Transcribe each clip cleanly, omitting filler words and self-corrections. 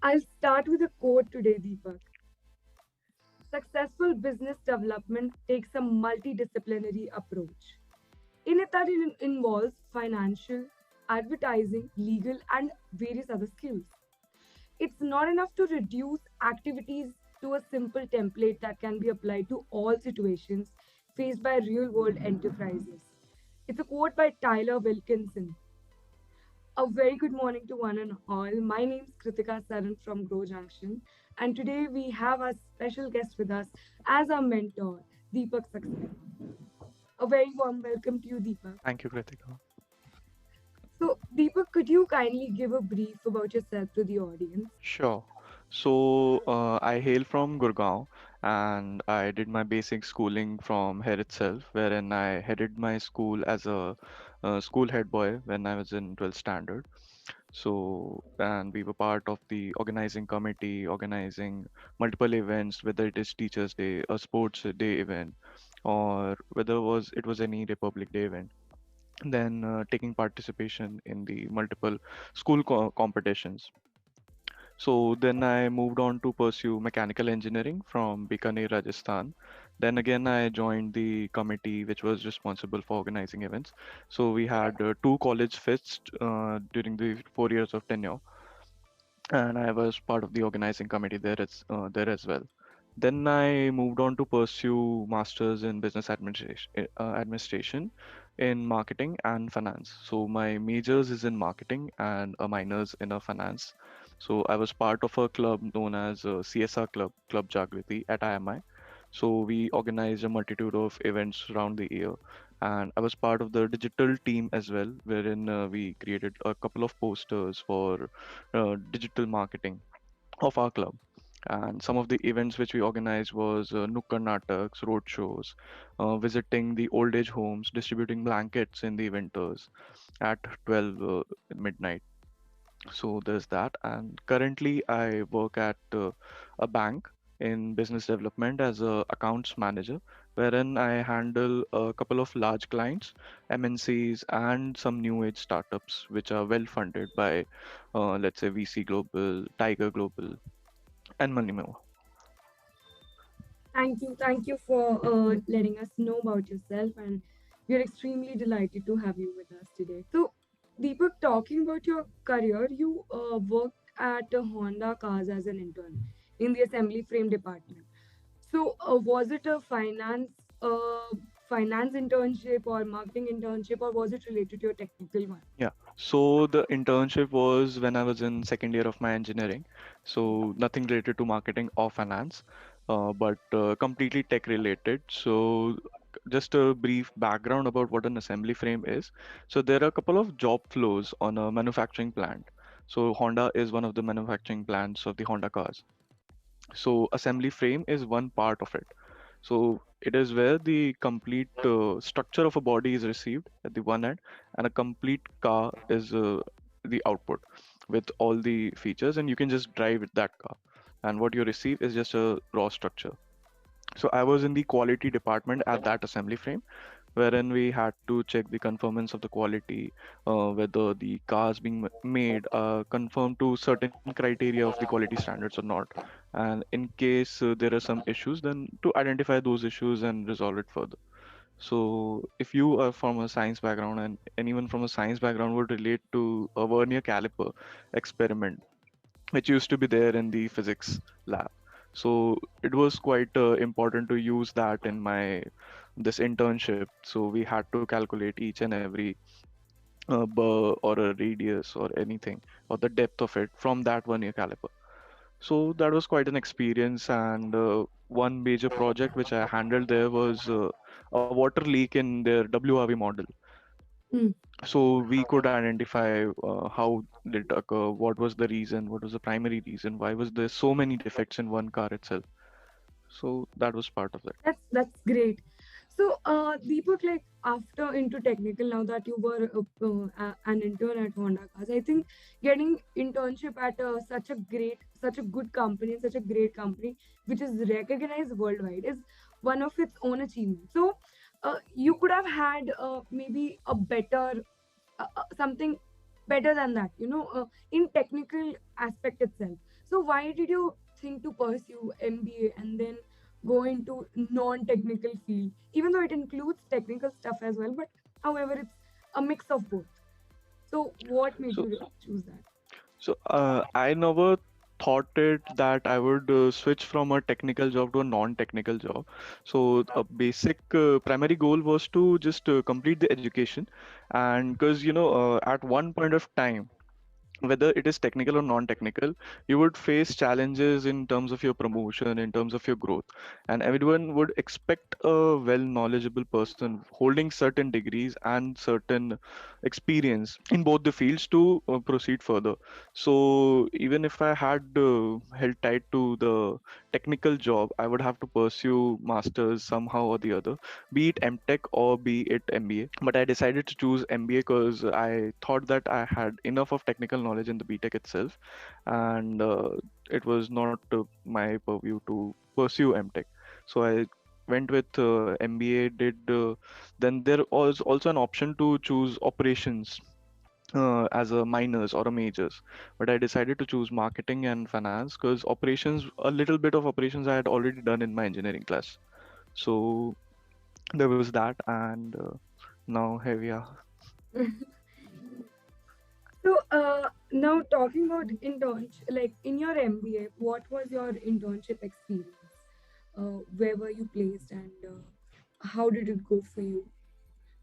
I'll start with a quote today, Deepak. Successful business development takes a multidisciplinary approach. In it, that it involves financial, advertising, legal, and various other skills. It's not enough to reduce activities to a simple template that can be applied to all situations faced by real world enterprises. It's a quote by Tyler Wilkinson. A very good morning to one and all. My name is Kritika Saran from Grow Junction, and today we have a special guest with us as our mentor, Deepak Saxena. A very warm welcome to you, Deepak. Thank you, Kritika. So, Deepak, could you kindly give a brief about yourself to the audience? Sure. I hail from Gurgaon and I did my basic schooling from here itself, wherein I headed my school as a school head boy when I was in 12th standard. And we were part of the organizing committee, organizing multiple events, whether it is Teachers' Day, a sports day event, or whether it was any Republic Day event. Then taking participation in the multiple school competitions. So then I moved on to pursue mechanical engineering from Bikaner, Rajasthan. Then again, I joined the committee which was responsible for organizing events. So we had two college fests during the 4 years of tenure, and I was part of the organizing committee there as well. Then I moved on to pursue masters in business administration in marketing and finance. So my majors is in marketing and a minors in a finance. So I was part of a club known as CSR Club, Club Jagriti at IMI. So we organized a multitude of events around the year, and I was part of the digital team as well, wherein we created a couple of posters for digital marketing of our club. And some of the events which we organized was Nukkad Nataks, road shows, visiting the old age homes, distributing blankets in the winters at 12 midnight. So there's that. And currently I work at a bank in business development as a accounts manager, wherein I handle a couple of large clients, MNCs, and some new age startups which are well funded by, let's say, VC Global, Tiger Global, and many more. Thank you for letting us know about yourself, and we are extremely delighted to have you with us today. So, Deepak, talking about your career, you worked at Honda Cars as an intern in the assembly frame department. So, was it a finance internship or marketing internship, or was it related to your technical one? Yeah. So the internship was when I was in second year of my engineering. So nothing related to marketing or finance, but completely tech related. So just a brief background about what an assembly frame is. So there are a couple of job flows on a manufacturing plant. So Honda is one of the manufacturing plants of the Honda cars. So assembly frame is one part of it. So it is where the complete structure of a body is received at the one end, and a complete car is the output with all the features, and you can just drive with that car. And what you receive is just a raw structure. So I was in the quality department at that assembly frame, wherein we had to check the conformance of the quality, whether the cars being made conform to certain criteria of the quality standards or not. And in case there are some issues, then to identify those issues and resolve it further. So if you are from a science background, and anyone from a science background would relate to a vernier caliper experiment which used to be there in the physics lab. So it was quite important to use that in my this internship. So we had to calculate each and every burr or a radius or anything, or the depth of it from that one year caliper. So that was quite an experience. And one major project which I handled there was a water leak in their WRV model. Hmm. So we could identify how did it occur, what was the reason, what was the primary reason, why was there so many defects in one car itself. So that was part of that. That's great. So, Deepak, like after into technical, now that you were an intern at Honda Cars, I think getting internship at such a good company, and such a great company, which is recognized worldwide, is one of its own achievements. So, you could have had maybe a better something better than that, in technical aspect itself. So why did you think to pursue MBA and then go into non-technical field, even though it includes technical stuff as well, but however it's a mix of both. So what made So, you choose that? I never thought it that I would switch from a technical job to a non-technical job. So a basic primary goal was to just complete the education, and because at one point of time, whether it is technical or non-technical, you would face challenges in terms of your promotion, in terms of your growth, and everyone would expect a well knowledgeable person holding certain degrees and certain experience in both the fields to proceed further. So even if I had held tight to the technical job, I would have to pursue masters somehow or the other, be it MTech or be it MBA. But I decided to choose MBA because I thought that I had enough of technical knowledge in the B.Tech itself, and it was not my purview to pursue MTech. So I went with MBA. Did then there was also an option to choose operations as a minors or a majors, but I decided to choose marketing and finance because operations, a little bit of operations I had already done in my engineering class. So there was that, and now here we are. So now talking about internship, like in your MBA, what was your internship experience? Where were you placed, and how did it go for you?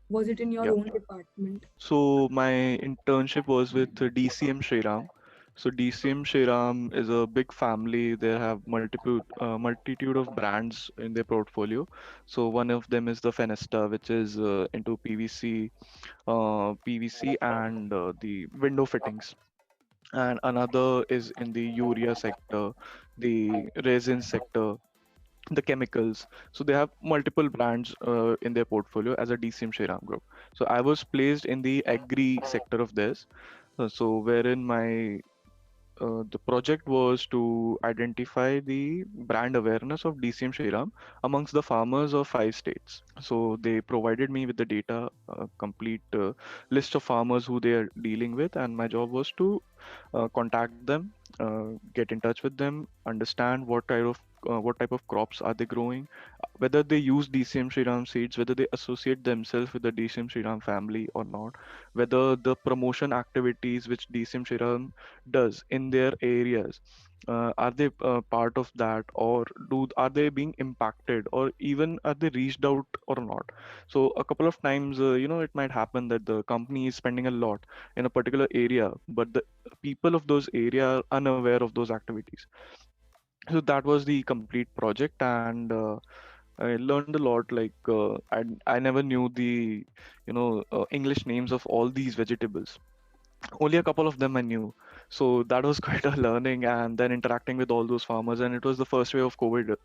Was it in your Yeah. own department? So my internship was with DCM Shriram. So DCM Shriram is a big family. They have multitude of brands in their portfolio. So one of them is the Fenesta, which is into PVC and the window fittings. And another is in the urea sector, the resin sector, the chemicals. So they have multiple brands in their portfolio as a DCM Shriram group. So I was placed in the agri sector of this. So wherein my the project was to identify the brand awareness of DCM Shriram amongst the farmers of 5 states. So they provided me with the data, complete list of farmers who they are dealing with, and my job was to contact them, get in touch with them, understand what type of crops are they growing, whether they use DCM Shriram seeds, whether they associate themselves with the DCM Shriram family or not, whether the promotion activities which DCM Shriram does in their areas, are they part of that, or do are they being impacted, or even are they reached out or not? So a couple of times, it might happen that the company is spending a lot in a particular area, but the people of those area are unaware of those activities. So that was the complete project, and I learned a lot. Like I never knew the English names of all these vegetables. Only a couple of them I knew. So that was quite a learning, and then interacting with all those farmers. And it was the first wave of COVID.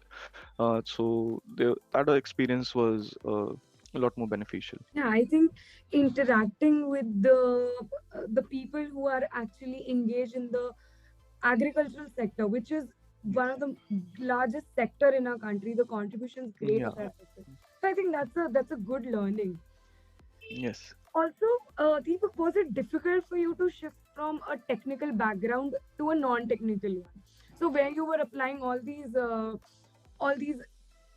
That experience was a lot more beneficial. Yeah, I think interacting with the people who are actually engaged in the agricultural sector, which is one of the largest sector in our country, the contribution is great Yeah. in that sector. So I think that's a good learning. Yes. Also, Deepak, was it difficult for you to shift from a technical background to a non-technical one? So where you were applying all these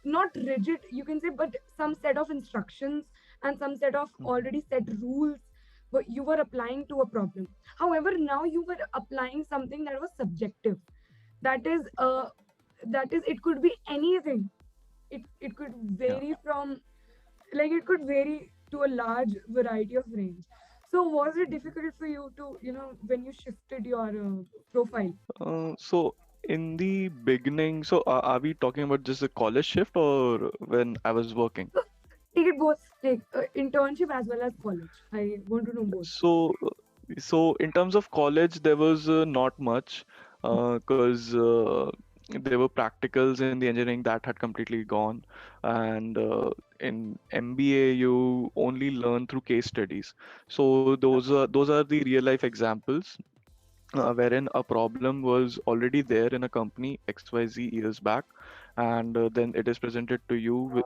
not rigid, you can say, but some set of instructions and some set of Mhm. already set rules, but you were applying to a problem. However, now you were applying something that was subjective. That is, it could be anything. It could Yeah. vary from, like, it could vary to a large variety of range. So was it difficult for you to, when you shifted your profile? So in the beginning, so are we talking about just a college shift or when I was working? So take it both, like internship as well as college. I want to know both. So, in terms of college, there was not much because there were practicals in the engineering that had completely gone, and in MBA you only learn through case studies. So those are the real life examples wherein a problem was already there in a company XYZ years back, and then it is presented to you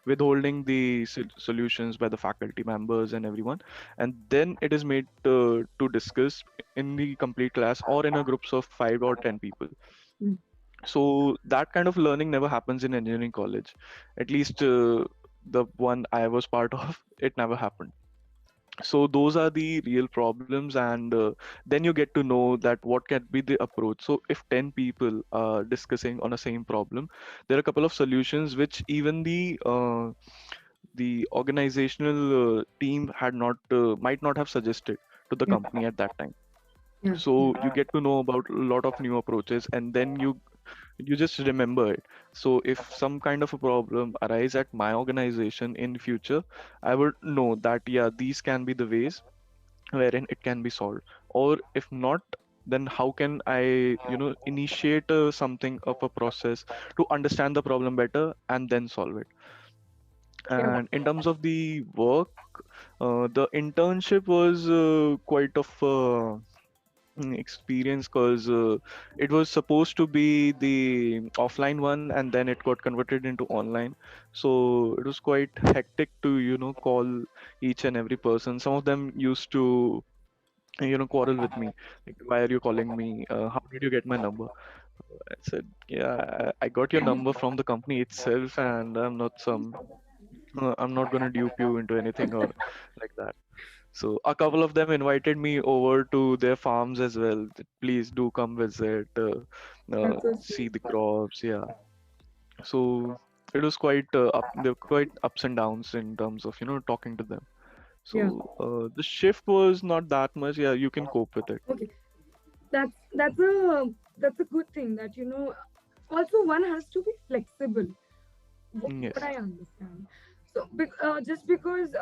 withholding the solutions by the faculty members and everyone, and then it is made to discuss in the complete class or in a groups of 5 or 10 people. Mm. So that kind of learning never happens in engineering college. At least the one I was part of, it never happened. So those are the real problems, and then you get to know that what can be the approach. So if 10 people are discussing on a same problem, there are a couple of solutions which even the organizational team had not might not have suggested to the Yeah, company at that time. yeah, So yeah, you get to know about a lot of new approaches, and then you just remember it. So if some kind of a problem arise at my organization in future, I would know that yeah, these can be the ways wherein it can be solved. Or if not, then how can I, initiate something of a process to understand the problem better and then solve it. yeah, And in terms of the work, the internship was quite of experience, because it was supposed to be the offline one and then it got converted into online. So it was quite hectic to call each and every person. Some of them used to quarrel with me, like, why are you calling me, how did you get my number? I said, yeah, I got your number from the company itself, and I'm not going to dupe you into anything or like that. So a couple of them invited me over to their farms as well. Please do come visit, that's so see sweet. the crops. Yeah. So it was quite up. There were quite ups and downs in terms of talking to them. Yeah. So the shift was not that much. Yeah, you can cope with it. Okay. That's a good thing that also one has to be flexible. What Yes. I understand. So just because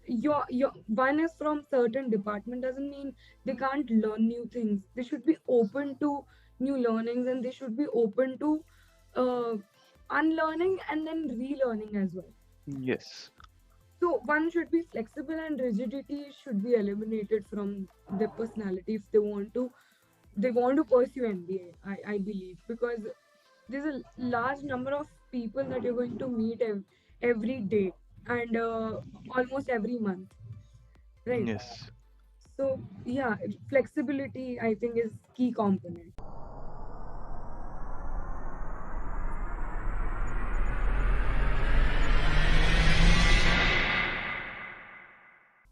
your one is from certain department doesn't mean they can't learn new things. They should be open to new learnings, and they should be open to uh, unlearning and then relearning as well. Yes. So one should be flexible, and rigidity should be eliminated from their personality if they want to pursue MBA. I believe, because there's a large number of people that you're going to meet every day, and almost every month, right? Yes. So yeah, flexibility I think is key component.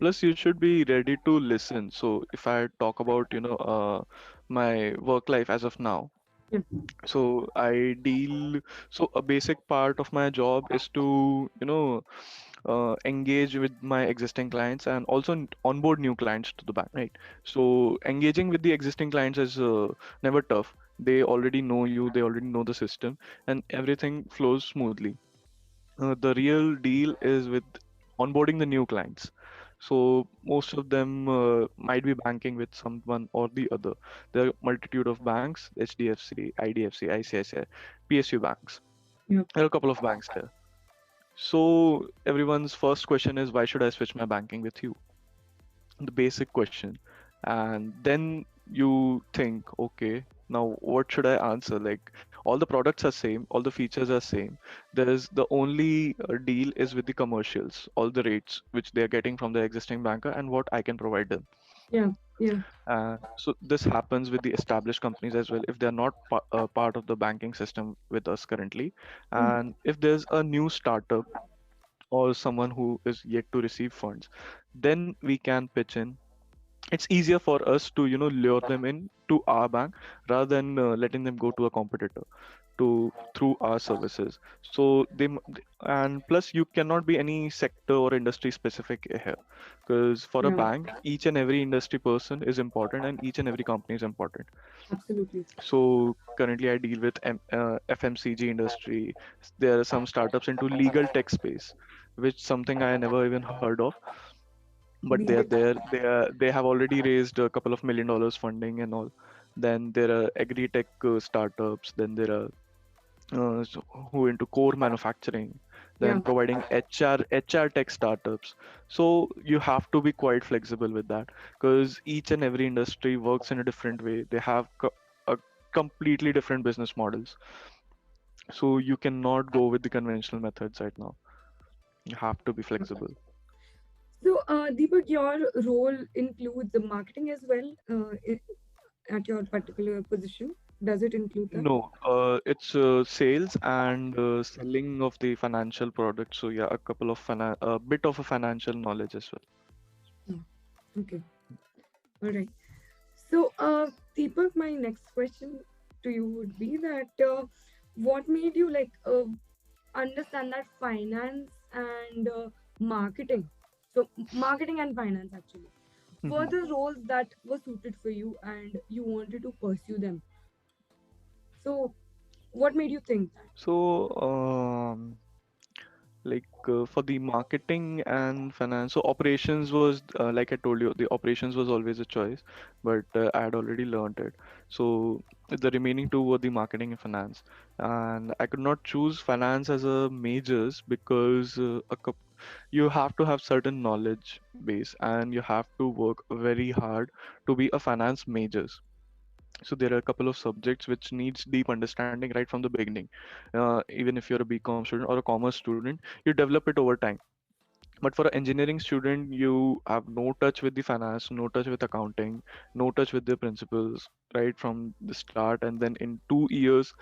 Plus, you should be ready to listen. So if I talk about my work life as of now, Yeah, so I deal. So a basic part of my job is to engage with my existing clients and also onboard new clients to the bank, right? So engaging with the existing clients is never tough. They already know you, they already know the system, and everything flows smoothly. The real deal is with onboarding the new clients. So most of them might be banking with someone or the other. There are multitude of banks: HDFC, IDFC, ICICI, PSU banks. yeah, There are a couple of banks there. So everyone's first question is, why should I switch my banking with you? The basic question. And then you think, okay, now what should I answer? Like, all the products are same, all the features are same. There's the only deal is with the commercials, all the rates which they are getting from the existing banker and what I can provide them. yeah, yeah. So this happens with the established companies as well if they're not part of the banking system with us currently. Mm, And if there's a new startup or someone who is yet to receive funds, then we can pitch in. It's easier for us to lure them in to our bank rather than letting them go to a competitor to through our services. So and plus you cannot be any sector or industry specific here, because for a yeah, bank each and every industry person is important and each and every company is important. absolutely. So currently I deal with FMCG industry. There are some startups into legal tech space, which something I never even heard of, but they are B.Tech. there. They have already raised a couple of $1 million funding and all. Then there are agri-tech startups. Then there are who into core manufacturing, Yeah, then providing HR tech startups. So you have to be quite flexible with that, because each and every industry works in a different way. They have a completely different business models. So you cannot go with the conventional methods right now. You have to be flexible. So, Deepak, your role includes the marketing as well at your particular position. Does it include that? No, it's sales and selling of the financial products. So yeah, a bit of a financial knowledge as well. Oh, okay. All right. So, Deepak, my next question to you would be that what made you like understand that finance and marketing, so marketing and finance actually, were Mhm. the roles that were suited for you and you wanted to pursue them. So, what made you think that? So, for the marketing and finance, so operations was like I told you, the operations was always a choice, but I had already learned it. So the remaining two were the marketing and finance, and I could not choose finance as a majors because you have to have certain knowledge base and you have to work very hard to be a finance majors. So there are a couple of subjects which needs deep understanding right from the beginning. Even if you're a BCom student or a commerce student, you develop it over time. But for an engineering student, you have no touch with the finance, no touch with accounting, no touch with the principles right from the start. And then in 2 years,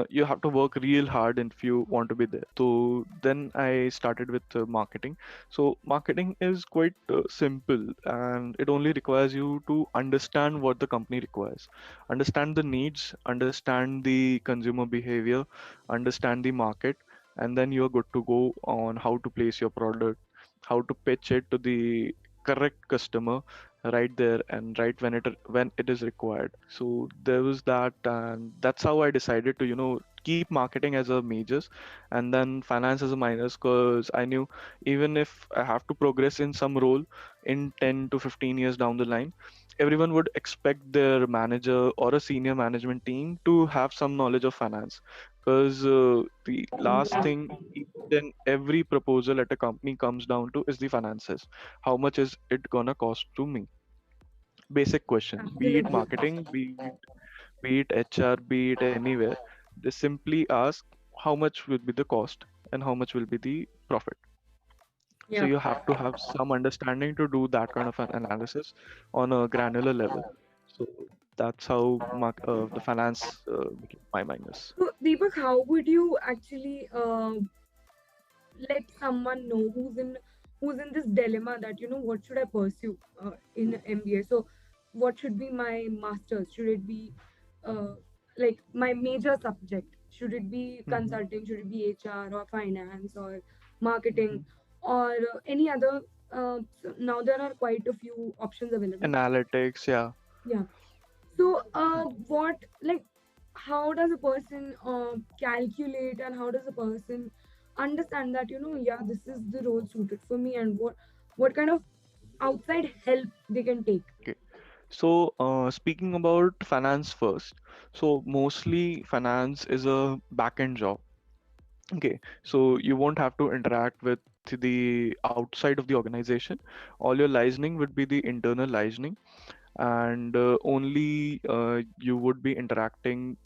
you have to work real hard if you want to be there. So then I started with marketing. So marketing is quite simple, and it only requires you to understand what the company requires, understand the needs, understand the consumer behavior, understand the market, and then you're good to go on how to place your product, how to pitch it to the correct customer right there and right when it is required. So there was that, and that's how I decided to keep marketing as a majors and then finance as a minors, because I knew even if I have to progress in some role in 10 to 15 years down the line, everyone would expect their manager or a senior management team to have some knowledge of finance, because the last thing each and every proposal at a company comes down to is the finances. How much is it gonna cost to me? Basic question. Be it Absolutely. marketing, be it HR, be it anywhere. They simply ask how much will be the cost and how much will be the profit. So Yeah. you have to have some understanding to do that kind of an analysis on a granular level. So that's how the finance became my minus. So, Deepak, how would you actually let someone know who's in this dilemma that what should I pursue in MBA? So, what should be my master's? Should it be uh, like my major subject? Should it be Hmm. consulting? Should it be HR or finance or marketing Hmm. or any other? So now there are quite a few options available. Analytics, yeah. Yeah. So, what like how does a person calculate and how does a person understand that yeah, this is the role suited for me and what kind of outside help they can take? Okay. So, speaking about finance first, so mostly finance is a back-end job. Okay, so you won't have to interact with the outside of the organization. All your listening would be the internal listening, and only you would be interacting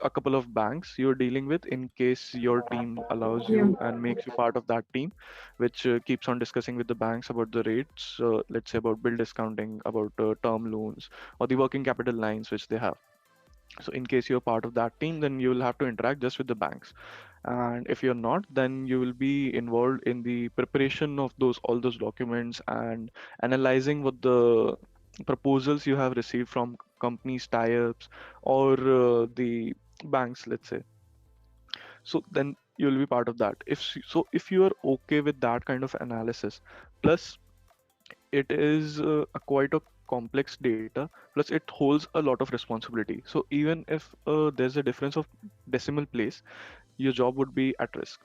a couple of banks you're dealing with in case your team allows Yeah, you and makes you part of that team, which keeps on discussing with the banks about the rates, let's say about bill discounting, about term loans, or the working capital lines which they have. So in case you're part of that team, then you will have to interact just with the banks. And if you're not, then you will be involved in the preparation of those all those documents and analyzing what the proposals you have received from companies, tie-ups, or the banks, let's say. So then you will be part of that. If you are okay with that kind of analysis, plus it is quite a complex data, plus it holds a lot of responsibility. So even if there's a difference of decimal place, your job would be at risk.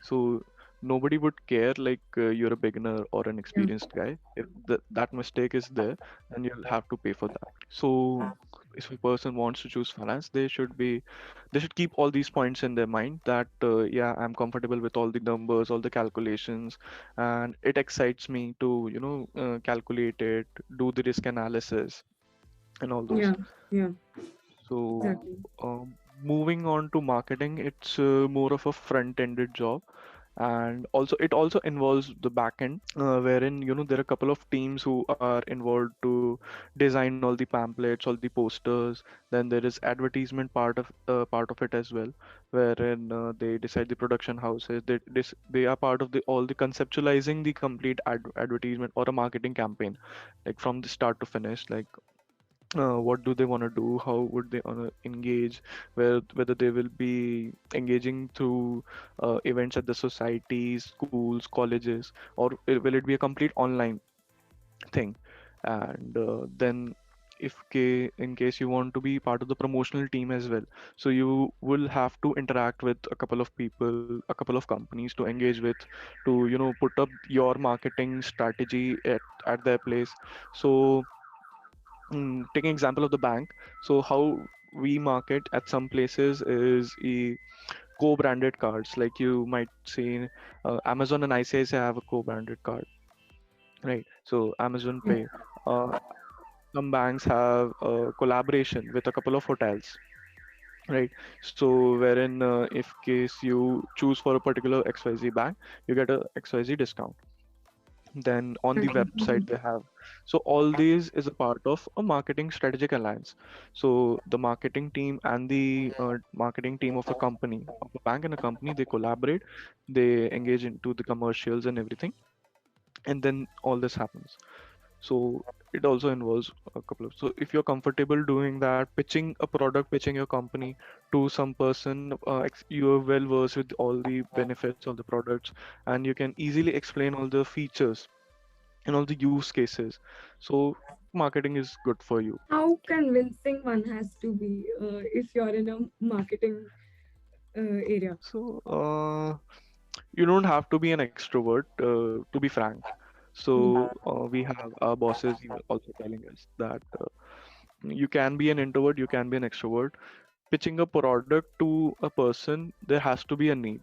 So nobody would care like you're a beginner or an yeah, experienced guy. If that mistake is there, then you'll have to pay for that. So if a person wants to choose finance, they should keep all these points in their mind that yeah, I'm comfortable with all the numbers, all the calculations, and it excites me to calculate it, do the risk analysis, and all those. yeah, yeah, So exactly. moving on to marketing, it's more of a front-ended job. And also it also involves the backend, wherein there are a couple of teams who are involved to design all the pamphlets, all the posters. Then there is advertisement part of it as well, wherein they decide the production houses. They are part of the all the conceptualizing the complete advertisement or a marketing campaign, like from the start to finish. Like what do they want to do, how would they want to engage, whether they will be engaging through events at the societies, schools, colleges, or will it be a complete online thing. And then in case you want to be part of the promotional team as well, so you will have to interact with a couple of people, a couple of companies to engage with, to put up your marketing strategy at their place. So taking example of the bank, so how we market at some places is co-branded cards. Like you might see Amazon and ICICI have a co-branded card, right? So Amazon Yeah. Pay. Some banks have a collaboration with a couple of hotels, right? So wherein if case you choose for a particular XYZ bank, you get a XYZ discount. Then on the Okay. website they have. So all these is a part of a marketing strategic alliance. So the marketing team and the marketing team of a company, of a bank and a company, they collaborate, they engage into the commercials and everything, and then all this happens. So it also involves a couple of, so if you're comfortable doing that, pitching a product, pitching your company to some person, you're well versed with all the benefits of the products, and you can easily explain all the features and all the use cases. So marketing is good for you. How convincing one has to be if you're in a marketing area? So you don't have to be an extrovert, to be frank. Hmm. So we have our bosses even also telling us that you can be an introvert, you can be an extrovert. Pitching a product to a person, there has to be a need.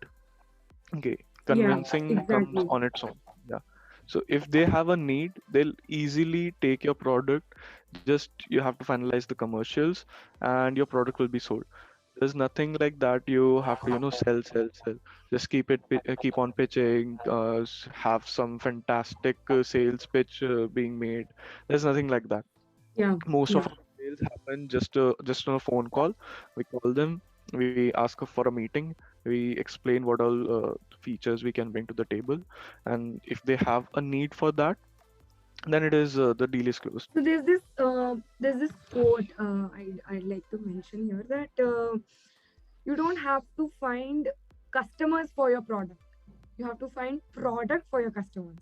Okay, Yeah, convincing comes exactly. on its own. Yeah. So if they have a need, they'll easily take your product. Just you have to finalize the commercials, and your product will be sold. There's nothing like that. You have to, sell, sell, sell. Just keep on pitching. Have some fantastic sales pitch being made. There's nothing like that. Yeah, Most yeah, of our sales happen just on a phone call. We call them, we ask for a meeting, we explain what all features we can bring to the table, and if they have a need for that, then it is the deal is closed. so there's this quote I'd like to mention here that you don't have to find customers for your product. You have to find product for your customers.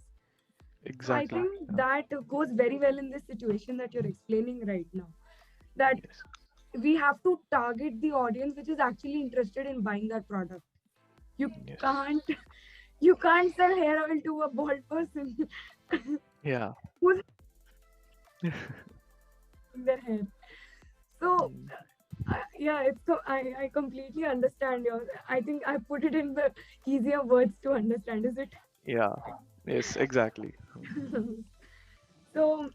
So I Exactly. think Yeah. that goes very well in this situation that you're explaining right now. That Yes. we have to target the audience which is actually interested in buying that product. You Yes. can't you can't sell hair oil to a bald person Yeah. who's in their hair. So Mm. yeah, I completely understand your. I think I put it in the easier words to understand. Is it? Yeah. Yes, exactly. So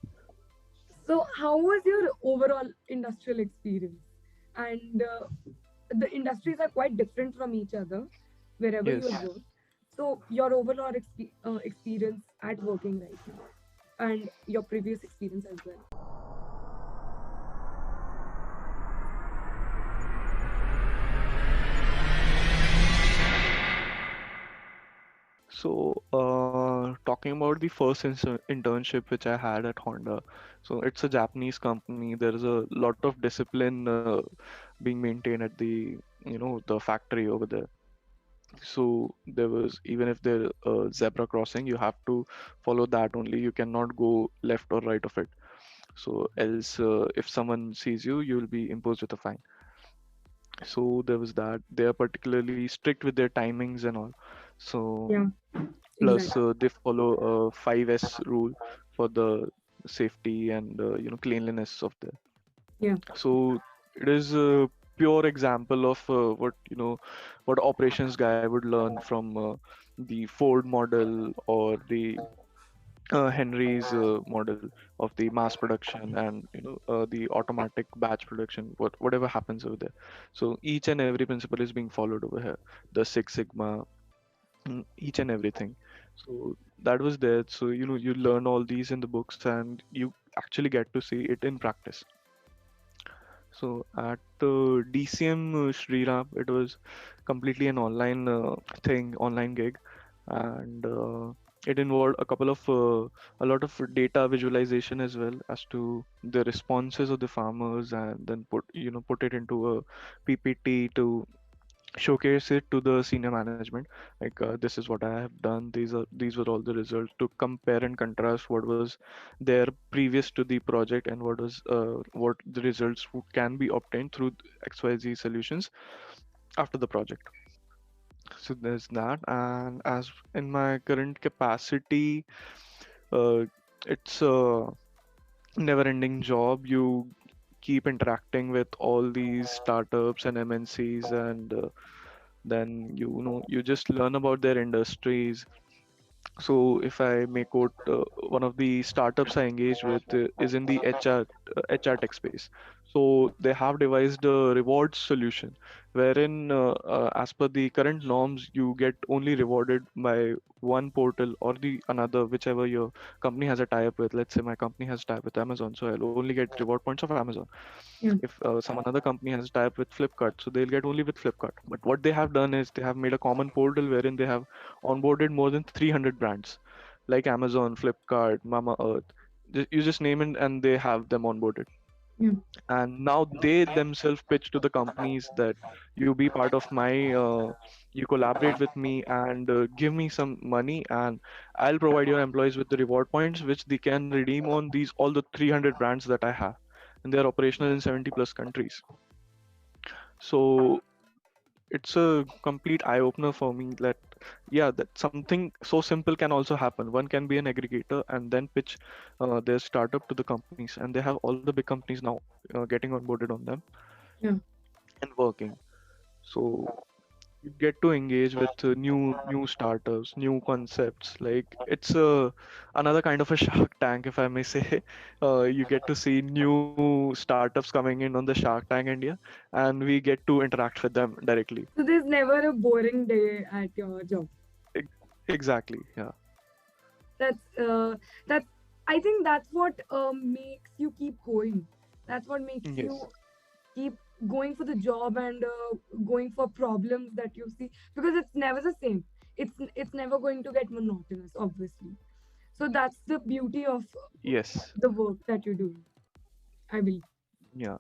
so how was your overall industrial experience? And the industries are quite different from each other wherever you Yes. have worked. So your overall experience at working right now and your previous experience as well. So, talking about the first internship which I had at Honda, so it's a Japanese company. There is a lot of discipline being maintained at the factory over there. So there was, even if there zebra crossing, you have to follow that only. You cannot go left or right of it. So else, if someone sees you, you will be imposed with a fine. So there was that. They are particularly strict with their timings and all. So Yeah, plus, exactly. they follow a 5S rule for the safety and cleanliness of the. Yeah, So it is a pure example of what operations guy would learn from the Ford model or the Henry's model of the mass production, and the automatic batch production, whatever happens over there. So each and every principle is being followed over here. The Six Sigma, each and everything. So that was there. So you learn all these in the books and you actually get to see it in practice. So at DCM Shriram, it was completely an online thing, online gig, and it involved a lot of data visualization as well as to the responses of the farmers, and then put it into a PPT to showcase it to the senior management. Like, this is what I have done, these were all the results, to compare and contrast what was there previous to the project and what the results can be obtained through XYZ solutions after the project. So there's that. And as in my current capacity, uh, it's a never ending job. You keep interacting with all these startups and MNCs, and then you just learn about their industries. So if I may quote, one of the startups I engaged with is in the HR tech space. So they have devised a reward solution wherein, as per the current norms, you get only rewarded by one portal or the another, whichever your company has a tie-up with. Let's say my company has tie-up with Amazon, so I'll only get reward points of Amazon. Yeah. If some another company has a tie-up with Flipkart, so they'll get only with Flipkart. But what they have done is they have made a common portal wherein they have onboarded more than 300 brands like Amazon, Flipkart, Mama Earth. You just name it and they have them onboarded. Yeah. And now they themselves pitch to the companies that you be part of my, you collaborate with me and give me some money, and I'll provide your employees with the reward points which they can redeem on these all the 300 brands that I have, and they are operational in 70 plus countries. So it's a complete eye opener for me that, yeah, that something so simple can also happen. One can be an aggregator and then pitch their startup to the companies, and they have all the big companies now getting onboarded on them Yeah. and working. So you get to engage with new startups, new concepts. Like, it's another kind of a Shark Tank, if I may say. You get to see new startups coming in on the Shark Tank India, and we get to interact with them directly. So there's never a boring day at your job. Ex- Exactly, yeah. That's I think that's what makes you keep going. That's what makes you Yes, keep going for the job and going for problems that you see, because it's never the same. It's never going to get monotonous, obviously. So that's the beauty of yes, the work that you do, I believe. yeah.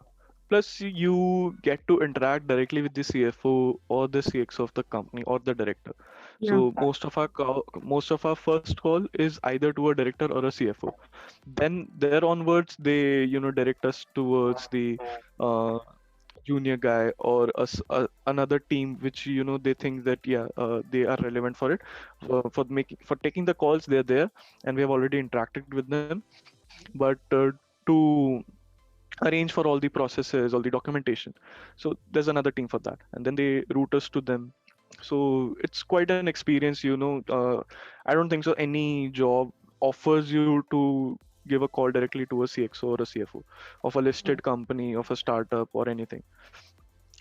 Plus, you get to interact directly with the CFO or the CXO of the company or the director. Yeah. So most of our first call is either to a director or a CFO. Then there onwards, they direct us towards the uh, junior guy or another team which they think that, yeah, they are relevant for it, for taking the calls. They're there, and we have already interacted with them. But to arrange for all the processes, all the documentation. So there's another team for that, and then they route us to them. So it's quite an experience, I don't think so any job offers you to give a call directly to a CXO or a CFO of a listed company, of a startup or anything.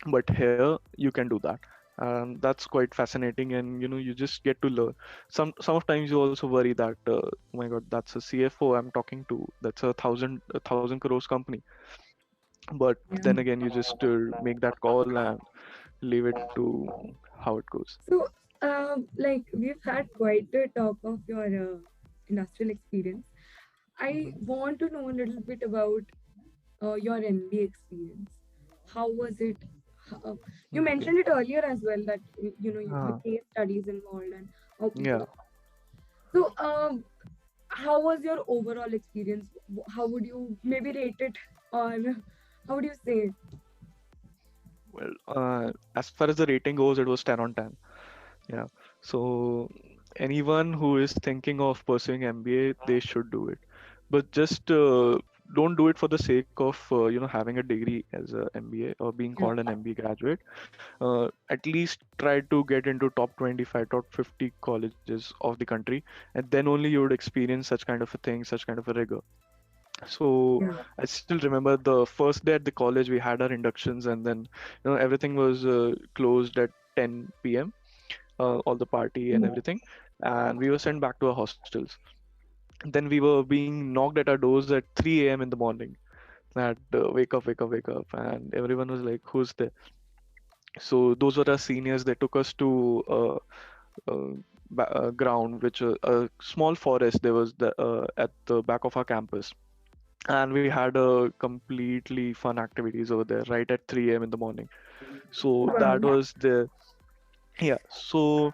But here you can do that, and that's quite fascinating. And you just get to learn. Some of times you also worry that, oh my god, that's a CFO I'm talking to, that's a thousand crores company. But Yeah. then again, you just make that call and leave it to how it goes. So, like we've had quite a talk of your industrial experience. I Mhm. want to know a little bit about your MBA experience. How was it? How, you Okay. mentioned it earlier as well that the uh, case studies involved and how people. yeah. So, how was your overall experience? How would you maybe rate it, or how would you say? Well, as far as the rating goes, it was 10 on 10. Yeah. So anyone who is thinking of pursuing MBA, they should do it. But just don't do it for the sake of having a degree as a MBA or being Yeah, called an MBA graduate. At least try to get into top 25, top 50 colleges of the country, and then only you would experience such kind of a thing, such kind of a rigor. So yeah, I still remember the first day at the college, we had our inductions, and then everything was closed at 10 p.m. all the party and Yeah. everything, and we were sent back to our hostels. Then we were being knocked at our doors at 3 a.m. in the morning. That wake up, wake up, wake up, and everyone was like, "Who's there?" So those were our seniors. They took us to uh, ground, which a small forest. There was at the back of our campus, and we had a completely fun activities over there right at 3 a.m. in the morning. So that Wow. was the yeah. So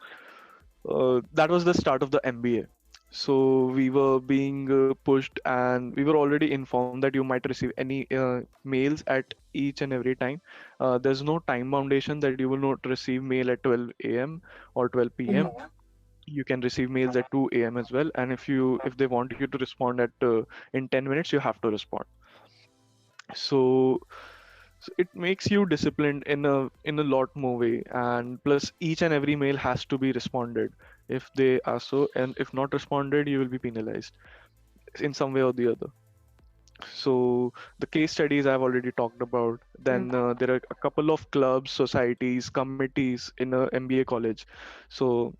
that was the start of the MBA. So we were being pushed, and we were already informed that you might receive any mails at each and every time. There's no time foundation that you will not receive mail at 12 a.m. or 12 p.m. Yeah. You can receive mails at 2 a.m. as well, and if they want you to respond at in 10 minutes, you have to respond. So so it makes you disciplined in a lot more way, and plus each and every mail has to be responded if they are so, and if not responded, you will be penalized in some way or the other. So the case studies I've already talked about. Yeah. Then there are a couple of clubs, societies, committees in a MBA college. So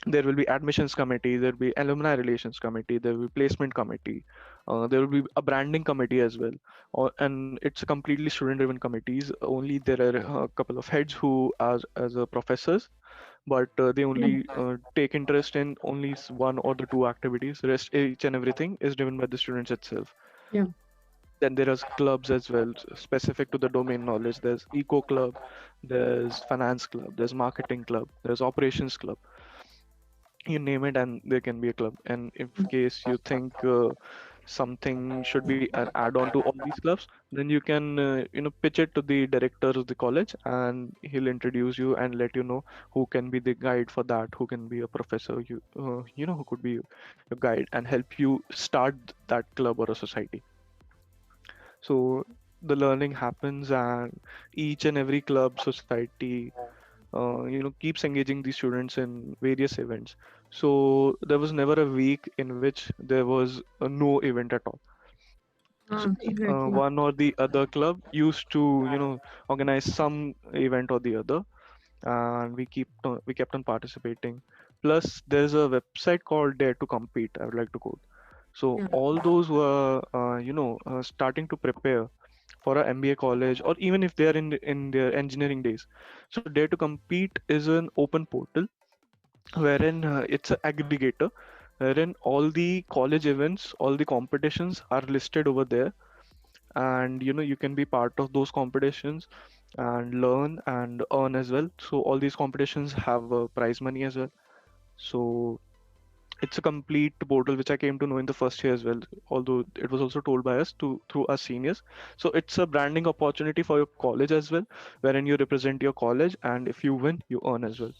there will be admissions committee, there will be alumni relations committee, there will be placement committee, there will be a branding committee as well. And it's a completely student driven committees. Only there are a couple of heads who are as a professors, but they only take interest in only one or the two activities. Rest each and everything is driven by the students itself. Yeah. Then there are clubs as well, specific to the domain knowledge. There's eco club, there's finance club, there's marketing club, there's operations club. You name it and there can be a club. And if case you think something should be an add-on to all these clubs, then you can pitch it to the director of the college, and he'll introduce you and let you know who can be the guide for that, who can be a professor, who could be your guide and help you start that club or a society. So the learning happens, and each and every club, society, keeps engaging the students in various events. So there was never a week in which there was no event at all. So Exactly. one or the other club used to, organize some event or the other, and we kept on participating. Plus, there's a website called Dare to Compete. I would like to quote. So Yeah. all those who are, starting to prepare for a MBA college, or even if they are in their engineering days. So Dare to Compete is an open portal wherein it's an aggregator, wherein all the college events, all the competitions are listed over there, and you can be part of those competitions and learn and earn as well. So all these competitions have prize money as well. So it's a complete portal which I came to know in the first year as well, although it was also told by us to through our seniors. So it's a branding opportunity for your college as well, wherein you represent your college, and if you win, you earn as well,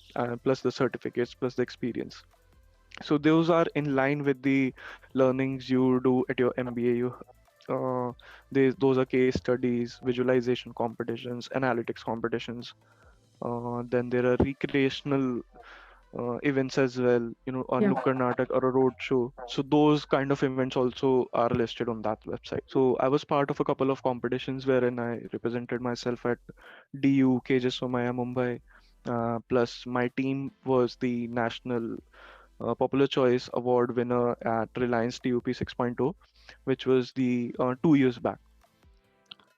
plus the certificates, plus the experience. So those are in line with the learnings you do at your MBA. Those are case studies, visualization competitions, analytics competitions. Then there are recreational events as well, a Yeah. Nukkad Natak or a road show. So those kind of events also are listed on that website. So I was part of a couple of competitions wherein I represented myself at DU, KJ Somaya, Mumbai. Plus, my team was the national Popular Choice Award winner at Reliance TUP 6.0, which was the 2 years back.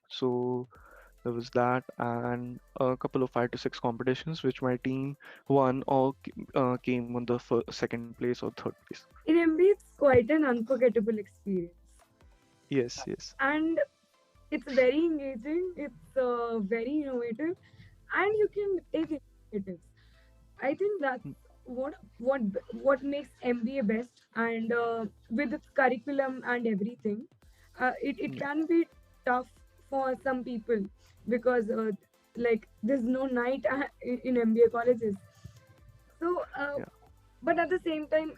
So there was that, and a couple of 5 to 6 competitions which my team won or came on the second place or third place. In MBA, it's quite an unforgettable experience. Yes, yes. And it's very engaging, it's very innovative, and you can take initiatives. I think that's Mm, what makes MBA best, and with its curriculum and everything, it yeah, can be tough for some people because like there's no night in MBA colleges. So, yeah, but at the same time,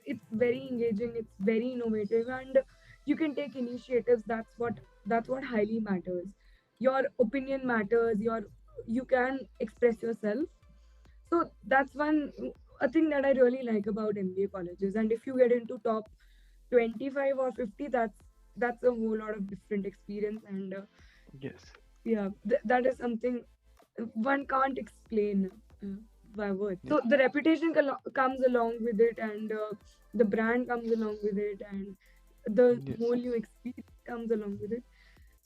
it's very engaging, it's very innovative, and you can take initiatives. That's what highly matters. Your opinion matters. You can express yourself. So that's one a thing that I really like about MBA colleges. And if you get into top 25 or 50, that's a whole lot of different experience. And yes. yeah, that is something one can't explain. Uh, by word. Yes. So the reputation comes along with it, and the brand comes along with it, and the Yes. whole new experience comes along with it.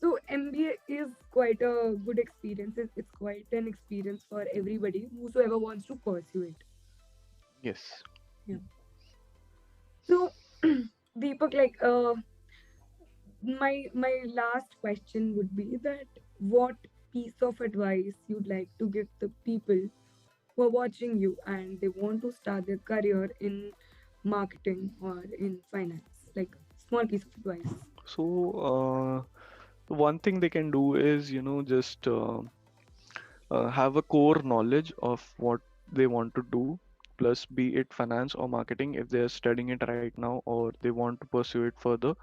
So MBA is quite a good experience. It's quite an experience for everybody whosoever wants to pursue it. Yes. Yeah. So Deepak, like my last question would be that what piece of advice you'd like to give the people who are watching you and they want to start their career in marketing or in finance, like small piece of advice. So, one thing they can do is, just have a core knowledge of what they want to do, plus be it finance or marketing if they're studying it right now or they want to pursue it further.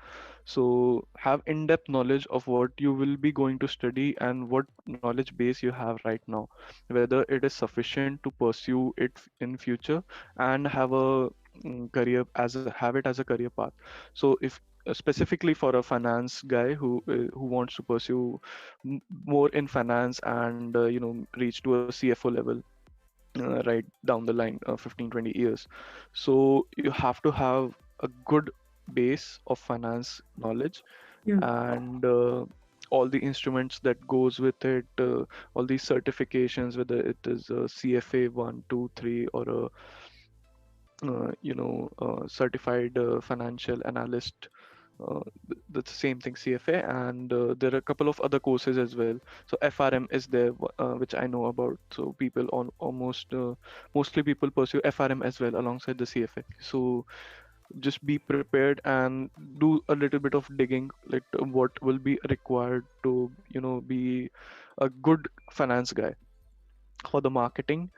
So have in-depth knowledge of what you will be going to study and what knowledge base you have right now, whether it is sufficient to pursue it in future and have a have it as a career path. So if specifically for a finance guy who wants to pursue more in finance and reach to a CFO level right down the line 15 20 years, so you have to have a good base of finance knowledge Yeah. and all the instruments that goes with it, all these certifications, whether it is a CFA 1 2 3 or a certified financial analyst. That's the same thing, CFA, and there are a couple of other courses as well. So FRM is there, which I know about. So people on almost mostly people pursue FRM as well alongside the CFA. So just be prepared and do a little bit of digging, like what will be required to be a good finance guy. For the marketing,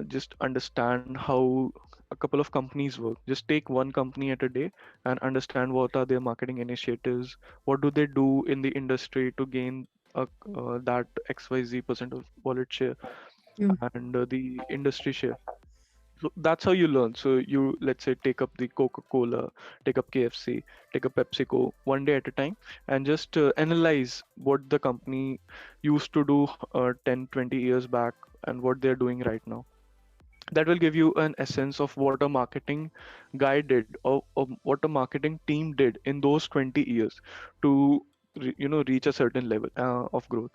just understand how a couple of companies work. Just take one company at a day and understand what are their marketing initiatives, what do they do in the industry to gain that XYZ% of wallet share Yeah. and the industry share. So that's how you learn. So you, let's say, take up the Coca-Cola, take up KFC, take up PepsiCo one day at a time, and just analyze what the company used to do 10, 20 years back and what they're doing right now. That will give you an essence of what a marketing guy did, or what a marketing team did in those 20 years to reach a certain level of growth.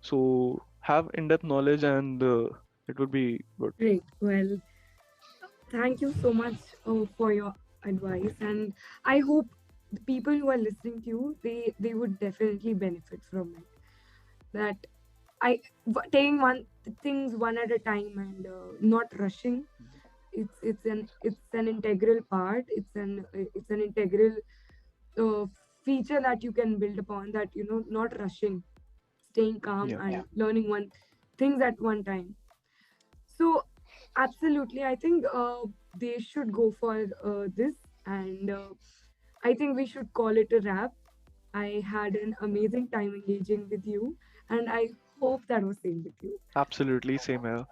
So have in-depth knowledge and it would be good. Great. Well, thank you so much for your advice, and I hope the people who are listening to you, they would definitely benefit from it. That taking one things one at a time and not rushing. It's an integral part. It's an integral uh, feature that you can build upon. That not rushing, staying calm, Yeah. and learning one things at one time. So, absolutely, I think they should go for this, and I think we should call it a wrap. I had an amazing time engaging with you, and I hope that was same with you. Absolutely, same here.